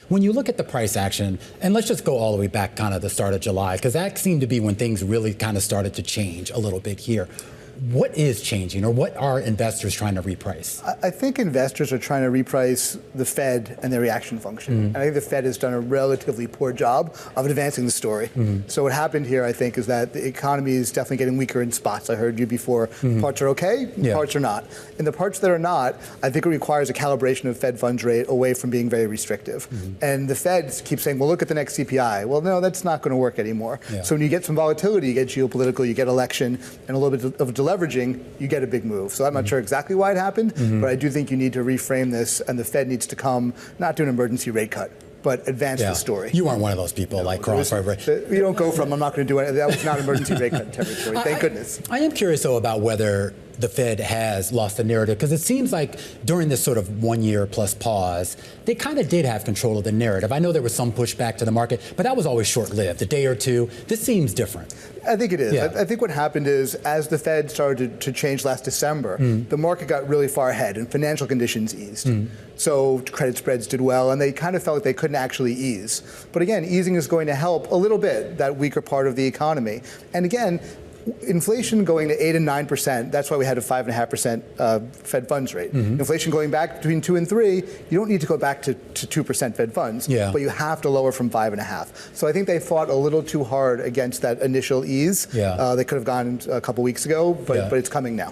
When you look at the price action, and let's just go all the way back kind of the start of July, because that seemed to be when things really kind of started to change a little bit here. What is changing, or what are investors trying to reprice? I think investors are trying to reprice the Fed and their reaction function. And I think the Fed has done a relatively poor job of advancing the story. So what happened here, I think, is that the economy is definitely getting weaker in spots. I heard you before. Parts are okay, parts are not. And the parts that are not, I think it requires a calibration of Fed funds rate away from being very restrictive. And the Fed keeps saying, well, look at the next CPI. Well, no, that's not going to work anymore. So when you get some volatility, you get geopolitical, you get election, and a little bit of leveraging, you get a big move. So I'm not sure exactly why it happened, but I do think you need to reframe this, and the Fed needs to come, not do an emergency rate cut, but advance the story. You weren't one of those people like crossover. You don't go from, I'm not going to do it. That was not emergency rate cut territory, thank goodness. I am curious, though, about whether the Fed has lost the narrative, because it seems like during this sort of 1 year plus pause, they kind of did have control of the narrative. I know there was some pushback to the market, but that was always short-lived, a day or two. This seems different. I think it is. I think what happened is, as the Fed started to change last December, the market got really far ahead and financial conditions eased. So credit spreads did well, and they kind of felt like they couldn't actually ease. But again, easing is going to help a little bit that weaker part of the economy. And again, inflation going to 8 and 9%, that's why we had a 5.5% Fed funds rate. Inflation going back between 2 and 3, you don't need to go back to 2% Fed funds, but you have to lower from 5.5. So I think they fought a little too hard against that initial ease. They could have gone a couple weeks ago, but it's coming now.